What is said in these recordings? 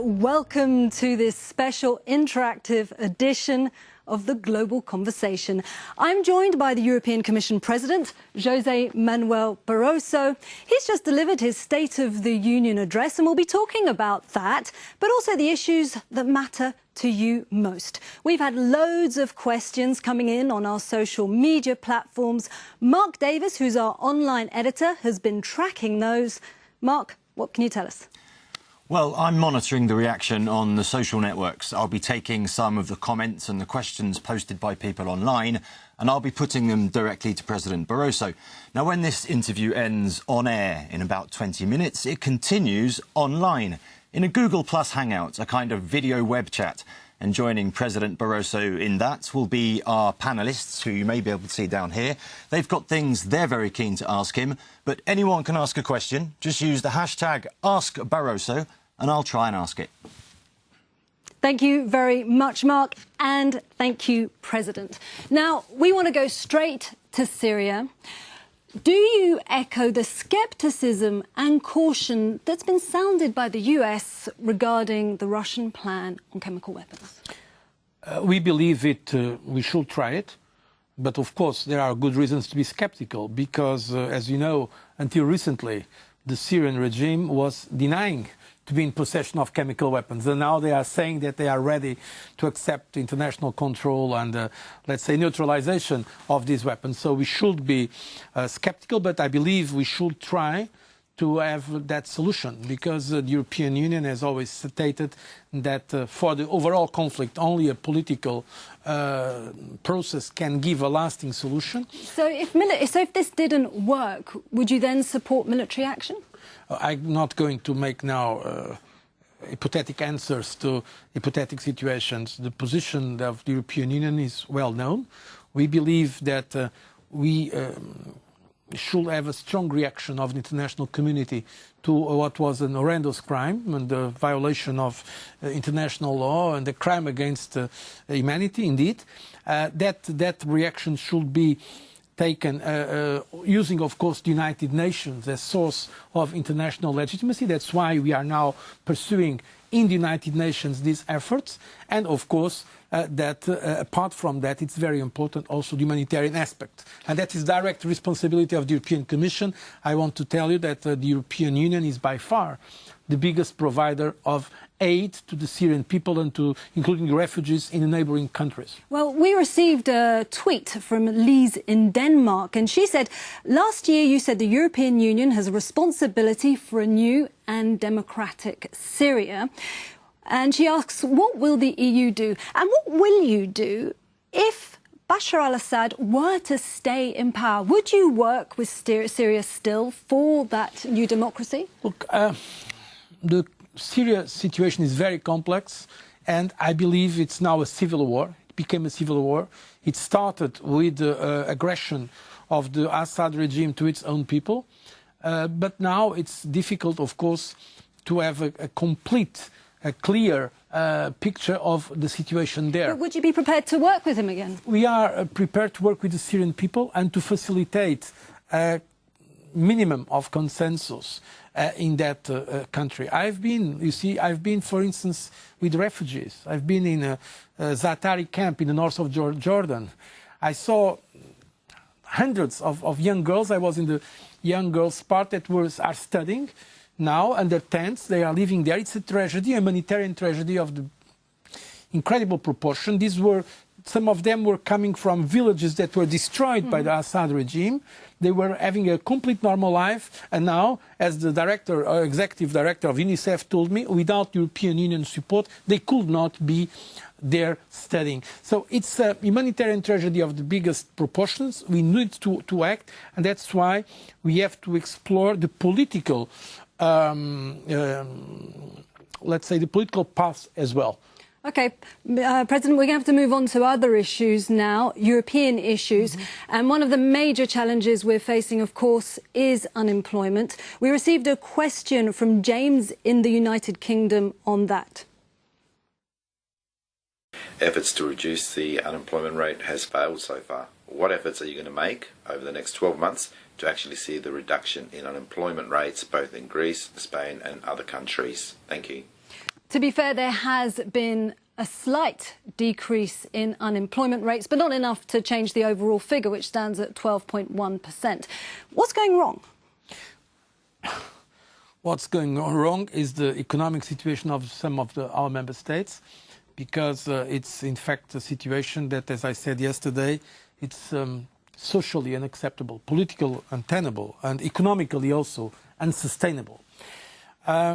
welcome to this special interactive edition of the Global Conversation. I'm joined by the European Commission President, José Manuel Barroso. He's just delivered his State of the Union address, and we'll be talking about that, but also the issues that matter to you most. We've had loads of questions coming in on our social media platforms. Mark Davis, who's our online editor, has been tracking those. Mark, what can you tell us? Well, I'm monitoring the reaction on the social networks. I'll be taking some of the comments and the questions posted by people online, and I'll be putting them directly to President Barroso. Now, when this interview ends on air in about 20 minutes, it continues online in a Google Plus Hangout, a kind of video web chat. And joining President Barroso in that will be our panellists, who you may be able to see down here. They've got things they're very keen to ask him, but anyone can ask a question. Just use the hashtag #AskBarroso, and I'll try and ask it. Thank you very much, Mark, and thank you, President. Now, we want to go straight to Syria. Do you echo the scepticism and caution that's been sounded by the US regarding the Russian plan on chemical weapons? We believe we should try it, but of course there are good reasons to be sceptical because, as you know, until recently, the Syrian regime was denying to be in possession of chemical weapons. And now they are saying that they are ready to accept international control and, let's say, neutralization of these weapons. So we should be skeptical, but I believe we should try to have that solution because the European Union has always stated that for the overall conflict, only a political process can give a lasting solution. So if this didn't work, would you then support military action? I'm not going to make now hypothetical answers to hypothetical situations. The position of the European Union is well known. We believe that we should have a strong reaction of the international community to what was an horrendous crime and the violation of international law and the crime against humanity, indeed. That reaction should be taken using, of course, the United Nations as source of international legitimacy. That's why we are now pursuing in the United Nations these efforts. And, of course, apart from that, it's very important also the humanitarian aspect. And that is direct responsibility of the European Commission. I want to tell you that the European Union is by far the biggest provider of aid to the Syrian people and to including refugees in the neighbouring countries. Well, we received a tweet from Lise in Denmark, and she said, last year you said the European Union has a responsibility for a new and democratic Syria. And she asks, what will the EU do? And what will you do if Bashar al-Assad were to stay in power? Would you work with Syria still for that new democracy? Look, the Syria situation is very complex, and I believe it's now a civil war. It became a civil war. It started with the aggression of the Assad regime to its own people. But now it's difficult, of course, to have a complete, clear picture of the situation there. But would you be prepared to work with him again? We are prepared to work with the Syrian people and to facilitate a minimum of consensus in that country. I've been, for instance, with refugees. I've been in a Zaatari camp in the north of Jordan. I saw hundreds of young girls. I was in the young girls part that are studying now under tents. They are living there. It's a tragedy, a humanitarian tragedy of the incredible proportion. Some of them were coming from villages that were destroyed by the Assad regime. They were having a complete normal life, and now, as the executive director of UNICEF told me, without European Union support, they could not be there studying. So it's a humanitarian tragedy of the biggest proportions. We need to act, and that's why we have to explore the political, let's say, the political path as well. OK, President, we're going to have to move on to other issues now, European issues. And one of the major challenges we're facing, of course, is unemployment. We received a question from James in the United Kingdom on that. Efforts to reduce the unemployment rate has failed so far. What efforts are you going to make over the next 12 months to actually see the reduction in unemployment rates, both in Greece, Spain and other countries? Thank you. To be fair, there has been a slight decrease in unemployment rates, but not enough to change the overall figure, which stands at 12.1%. What's going wrong? What's going wrong is the economic situation of some of our member states, because it's in fact a situation that, as I said yesterday, it's socially unacceptable, politically untenable, and economically also unsustainable.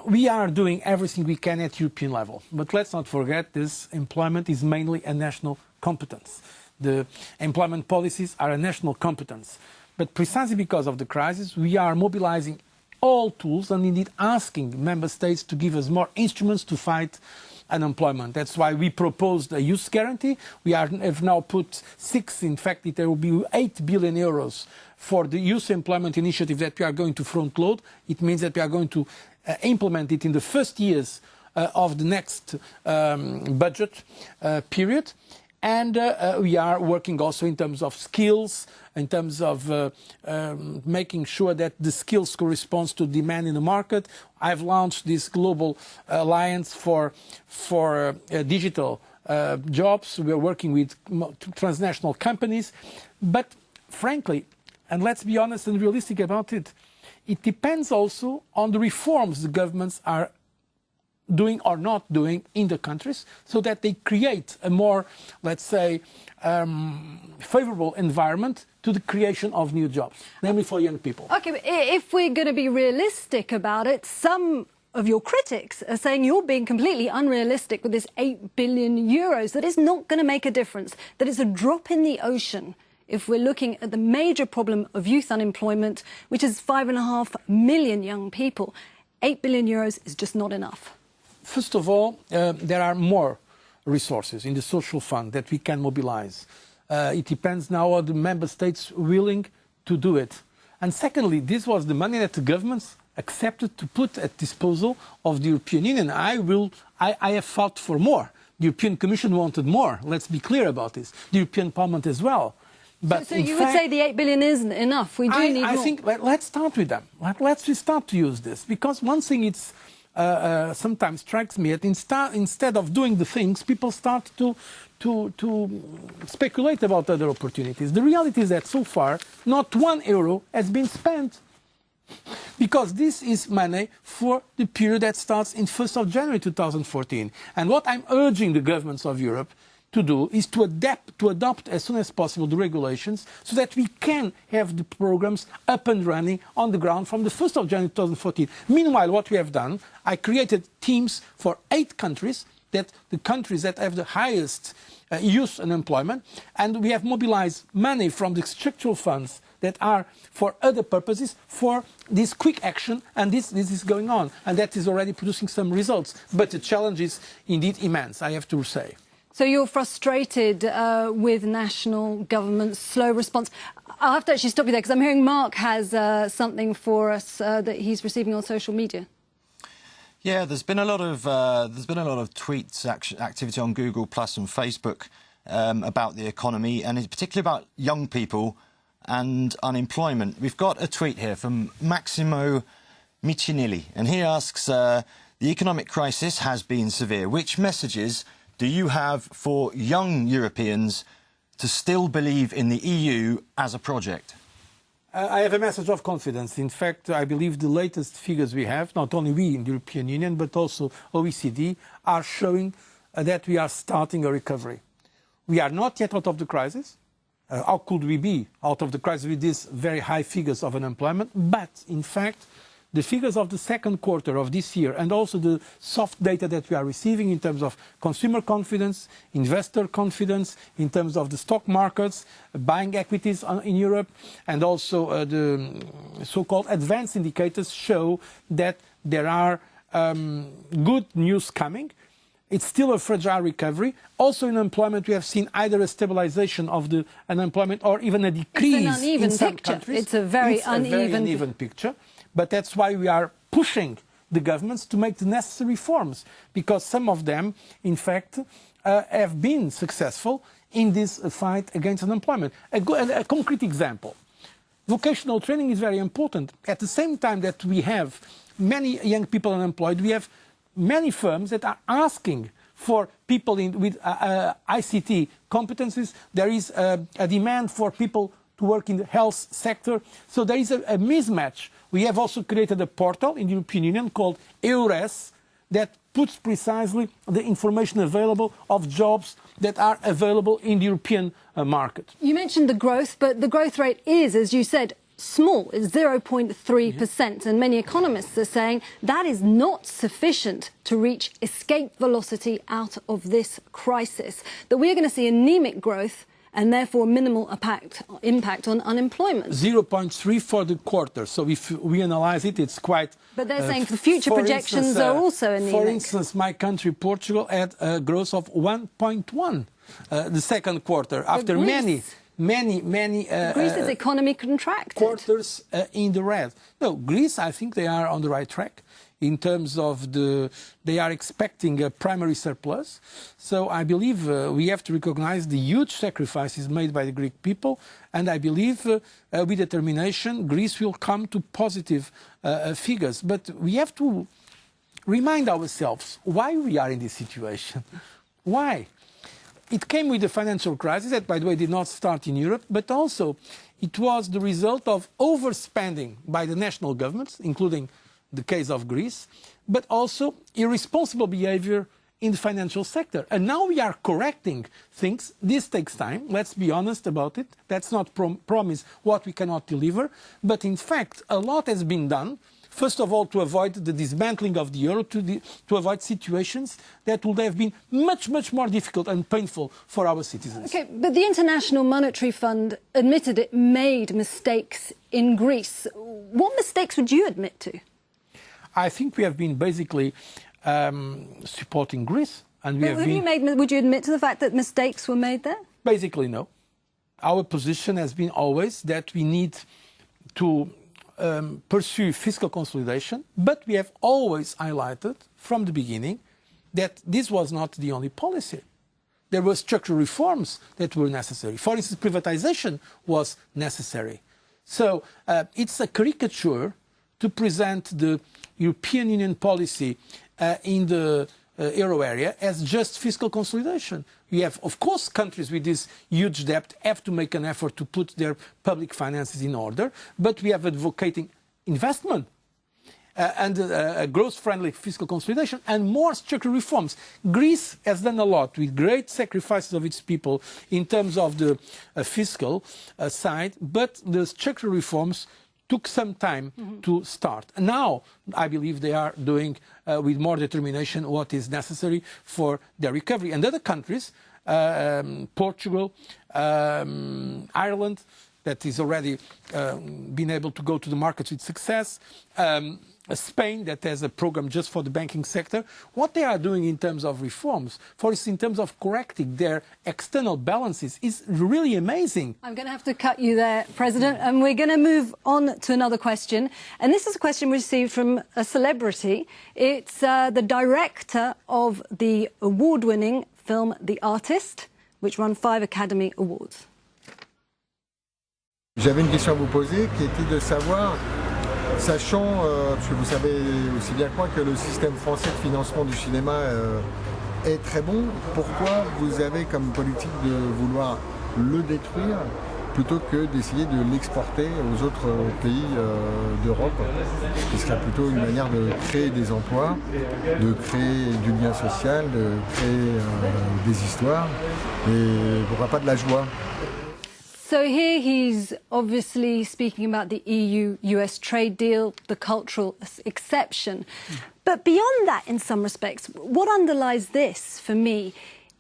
We are doing everything we can at European level, but let's not forget this employment is mainly a national competence. The employment policies are a national competence. But precisely because of the crisis, we are mobilizing all tools and indeed asking member states to give us more instruments to fight unemployment. That's why we proposed a youth guarantee. We have now put 6, in fact, there will be 8 billion euros for the youth employment initiative that we are going to front load. It means that we are going to implement it in the first years of the next budget period. And we are working also in terms of skills, in terms of making sure that the skills correspond to demand in the market. I've launched this global alliance for digital jobs. We are working with transnational companies. But frankly, and let's be honest and realistic about it, it depends also on the reforms the governments are doing or not doing in the countries, so that they create a more, let's say, favorable environment to the creation of new jobs, namely for young people. OK, but if we're going to be realistic about it, some of your critics are saying you're being completely unrealistic with this 8 billion euros, that it's not going to make a difference, that it's a drop in the ocean if we're looking at the major problem of youth unemployment, which is 5.5 million young people. 8 billion euros is just not enough. First of all, there are more resources in the social fund that we can mobilize. It depends now on the member states willing to do it. And secondly, this was the money that the governments accepted to put at disposal of the European Union. I have fought for more. The European Commission wanted more. Let's be clear about this. The European Parliament as well. But so you would say the 8 billion isn't enough? We do need more. I think let's start with them. Let's start to use this, because one thing it's sometimes strikes me that instead of doing the things, people start to speculate about other opportunities. The reality is that so far, not €1 has been spent, because this is money for the period that starts in 1st of January 2014. And what I'm urging the governments of Europe to do is to adopt as soon as possible the regulations, so that we can have the programs up and running on the ground from the 1st of January 2014. Meanwhile, what we have done, I created teams for 8 countries, the countries that have the highest youth unemployment, and we have mobilized money from the structural funds that are for other purposes for this quick action, and this is going on, and that is already producing some results. But the challenge is indeed immense, I have to say. So you're frustrated with national government's slow response. I'll have to actually stop you there, because I'm hearing Mark has something for us that he's receiving on social media. Yeah, there's been a lot of tweets, activity on Google Plus and Facebook about the economy, and particularly about young people and unemployment. We've got a tweet here from Maximo Miccinilli, and he asks, the economic crisis has been severe. Which messages do you have for young Europeans to still believe in the EU as a project? I have a message of confidence. In fact, I believe the latest figures we have, not only we in the European Union, but also OECD, are showing that we are starting a recovery. We are not yet out of the crisis. How could we be out of the crisis with these very high figures of unemployment? But, in fact, the figures of the second quarter of this year, and also the soft data that we are receiving in terms of consumer confidence, investor confidence, in terms of the stock markets, buying equities in Europe, and also the so-called advanced indicators show that there are good news coming. It's still a fragile recovery. Also in employment, we have seen either a stabilization of the unemployment or even a decrease in some countries. It's a very uneven picture. But that's why we are pushing the governments to make the necessary reforms, because some of them, in fact, have been successful in this fight against unemployment. A concrete example. Vocational training is very important. At the same time that we have many young people unemployed, we have many firms that are asking for people with ICT competencies. There is a demand for people to work in the health sector. So there is a mismatch. We have also created a portal in the European Union called EURES that puts precisely the information available of jobs that are available in the European market. You mentioned the growth, but the growth rate is, as you said, small. It's 0.3%. And many economists are saying that is not sufficient to reach escape velocity out of this crisis, that we're going to see anemic growth and therefore minimal impact on unemployment. 0.3 for the quarter. So if we analyze it, it's quite... But they're saying the future projections are also anemic. For instance, my country, Portugal, had a growth of 1.1 the second quarter, after many Greece's economy contracted. Quarters in the red. No, Greece, I think they are on the right track in terms of they are expecting a primary surplus. So I believe we have to recognize the huge sacrifices made by the Greek people, and I believe with determination Greece will come to positive figures. But we have to remind ourselves why we are in this situation. Why? It came with the financial crisis that, by the way, did not start in Europe, but also it was the result of overspending by the national governments, including the case of Greece, but also irresponsible behavior in the financial sector. And now we are correcting things. This takes time. Let's be honest about it. Let's not promise what we cannot deliver. But in fact, a lot has been done. First of all, to avoid the dismantling of the euro, to avoid situations that would have been much, much more difficult and painful for our citizens. Okay, but the International Monetary Fund admitted it made mistakes in Greece. What mistakes would you admit to? I think we have been basically supporting Greece. And would you admit to the fact that mistakes were made there? Basically, no. Our position has been always that we need to pursue fiscal consolidation, but we have always highlighted from the beginning that this was not the only policy. There were structural reforms that were necessary. For instance, privatization was necessary. So it's a caricature to present the European Union policy in the euro area as just fiscal consolidation. We have, of course, countries with this huge debt have to make an effort to put their public finances in order, but we have advocating investment and a growth-friendly fiscal consolidation and more structural reforms. Greece has done a lot with great sacrifices of its people in terms of the fiscal side, but the structural reforms took some time to start. And now, I believe they are doing with more determination what is necessary for their recovery. And other countries, Portugal, Ireland, that is already been able to go to the markets with success, Spain, that has a program just for the banking sector, what they are doing in terms of reforms, for instance, in terms of correcting their external balances, is really amazing. I'm going to have to cut you there, President, and we're going to move on to another question. And this is a question we received from a celebrity. It's the director of the award-winning film The Artist, which won 5 Academy Awards. J'avais une question à vous poser qui était de savoir, sachant, parce que vous savez aussi bien que moi que le système français de financement du cinéma est très bon, pourquoi vous avez comme politique de vouloir le détruire plutôt que d'essayer de l'exporter aux autres pays d'Europe, ce qui serait plutôt une manière de créer des emplois, de créer du lien social, de créer des histoires, et pourquoi pas de la joie. So here he's obviously speaking about the EU-US trade deal, the cultural exception. But beyond that, in some respects, what underlies this, for me,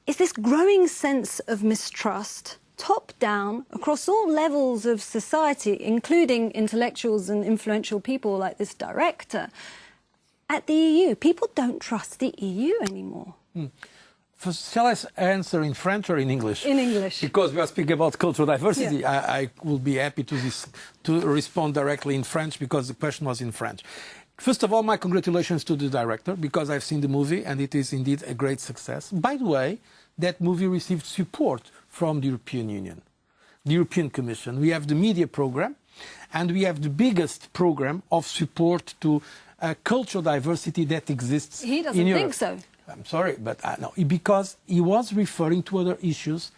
is this growing sense of mistrust, top-down, across all levels of society, including intellectuals and influential people like this director. At the EU, people don't trust the EU anymore. Shall I answer in French or in English? In English. Because we are speaking about cultural diversity, yeah. I will be happy to respond directly in French because the question was in French. First of all, my congratulations to the director because I've seen the movie and it is indeed a great success. By the way, that movie received support from the European Union, the European Commission. We have the media program and we have the biggest program of support to cultural diversity that exists in Europe. He doesn't think so. I'm sorry, but no, because he was referring to other issues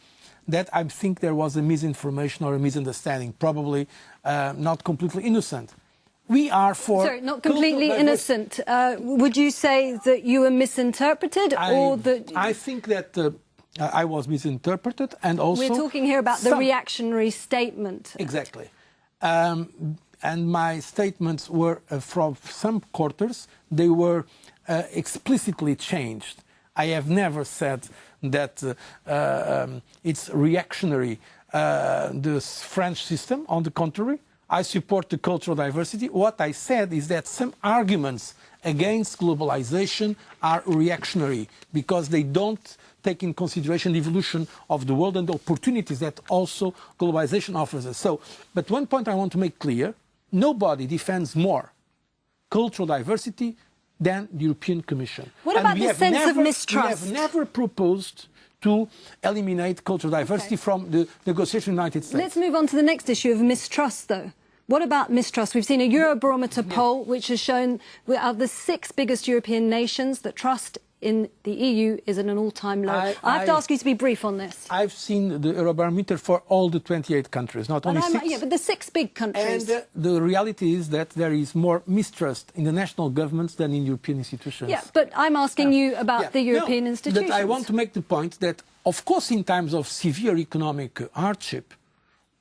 that I think there was a misinformation or a misunderstanding, probably not completely innocent. We are for... Sorry, not completely innocent. Would you say that you were misinterpreted or that... I think that I was misinterpreted, and also... We're talking here about the reactionary statement. Exactly. And my statements were from some quarters, they were explicitly changed. I have never said that it's reactionary, the French system. On the contrary, I support the cultural diversity. What I said is that some arguments against globalization are reactionary because they don't take in consideration the evolution of the world and the opportunities that also globalization offers us. So, but one point I want to make clear, nobody defends more cultural diversity than the European Commission. What about the sense of mistrust? We have never proposed to eliminate cultural diversity from the negotiation in the United States. Let's move on to the next issue of mistrust, though. What about mistrust? We've seen a Eurobarometer poll which has shown we are the 6 biggest European nations that trust in the EU is at an all-time low. I have to ask you to be brief on this. I've seen the Eurobarometer for all the 28 countries, not only 6. Yeah, but the 6 big countries. And the reality is that there is more mistrust in the national governments than in European institutions. Yeah, but I'm asking you about the European institutions. But I want to make the point that, of course, in times of severe economic hardship,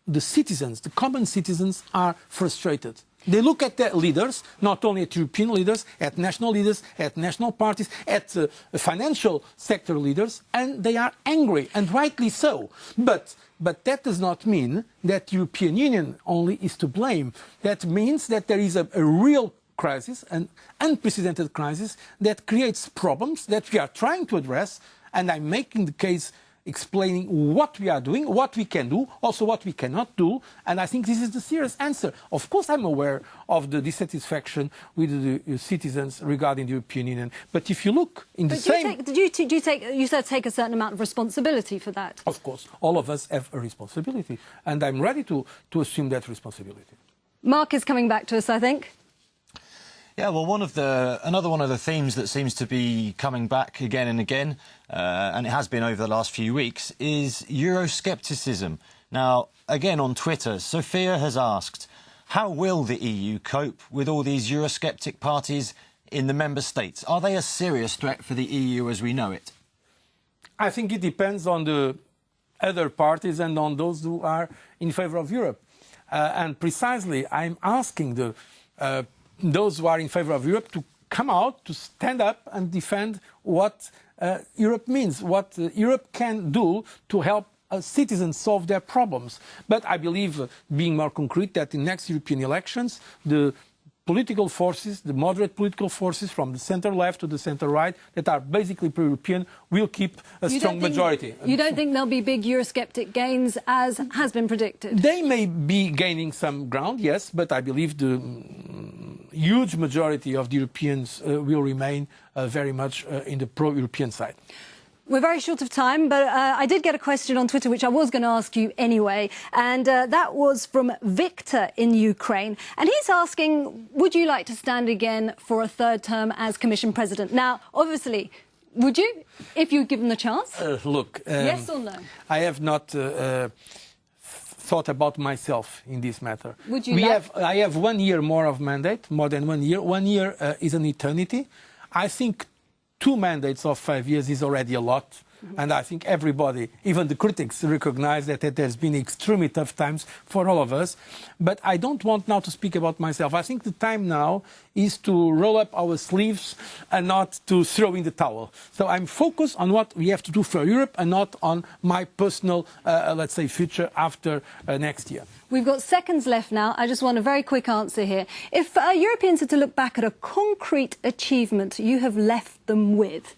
the citizens, the common citizens, are frustrated. They look at their leaders, not only at European leaders, at national parties, at financial sector leaders, and they are angry, and rightly so. But that does not mean that the European Union only is to blame. That means that there is a real crisis, an unprecedented crisis, that creates problems that we are trying to address, and I'm making the case explaining what we are doing, what we can do, also what we cannot do, and I think this is the serious answer. Of course, I'm aware of the dissatisfaction with the citizens regarding the European Union, but if you look in the same... You said take a certain amount of responsibility for that. Of course, all of us have a responsibility, and I'm ready to assume that responsibility. Mark is coming back to us, I think. Yeah, well, another one of the themes that seems to be coming back again and again, and it has been over the last few weeks, is Euroscepticism. Now, again on Twitter, Sophia has asked, how will the EU cope with all these Eurosceptic parties in the member states? Are they a serious threat for the EU as we know it? I think it depends on the other parties and on those who are in favour of Europe. And precisely, I'm asking those who are in favour of Europe to come out, to stand up and defend what Europe means, what Europe can do to help citizens solve their problems. But I believe, being more concrete, that in next European elections, the political forces, the moderate political forces from the centre-left to the centre-right that are basically pro-European will keep a strong majority. You don't think there'll be big Eurosceptic gains as has been predicted? They may be gaining some ground, yes, but I believe the huge majority of the Europeans will remain very much in the pro-European side. We're very short of time, but I did get a question on Twitter, which I was going to ask you anyway, and that was from Victor in Ukraine. And he's asking, would you like to stand again for a 3rd term as Commission President? Now, obviously, would you, if you given the chance? Look, yes or no? I have not thought about myself in this matter. Would you I have 1 year more of mandate, more than 1 year. 1 year is an eternity. I think 2 mandates of 5 years is already a lot. And I think everybody, even the critics, recognize that there's been extremely tough times for all of us. But I don't want now to speak about myself. I think the time now is to roll up our sleeves and not to throw in the towel. So I'm focused on what we have to do for Europe and not on my personal, let's say, future after next year. We've got seconds left now. I just want a very quick answer here. If Europeans are to look back at a concrete achievement you have left them with,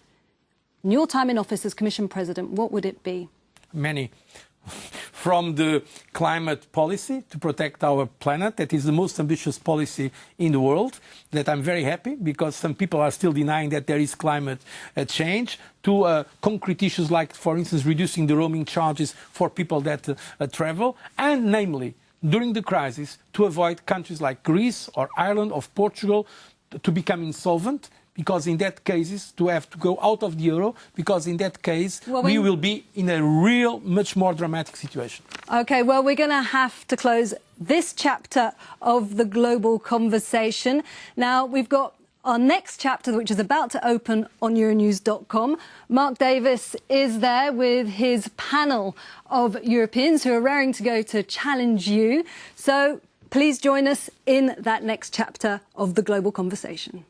in your time in office as Commission President, what would it be? Many. From the climate policy to protect our planet, that is the most ambitious policy in the world, that I'm very happy because some people are still denying that there is climate change, to concrete issues like, for instance, reducing the roaming charges for people that travel, and namely, during the crisis, to avoid countries like Greece or Ireland or Portugal to become insolvent, because in that case, to have to go out of the euro, because in that case, we will be in a real, much more dramatic situation. OK, well, we're going to have to close this chapter of the global conversation. Now, we've got our next chapter, which is about to open on Euronews.com. Mark Davis is there with his panel of Europeans who are raring to go to challenge you. So please join us in that next chapter of the global conversation.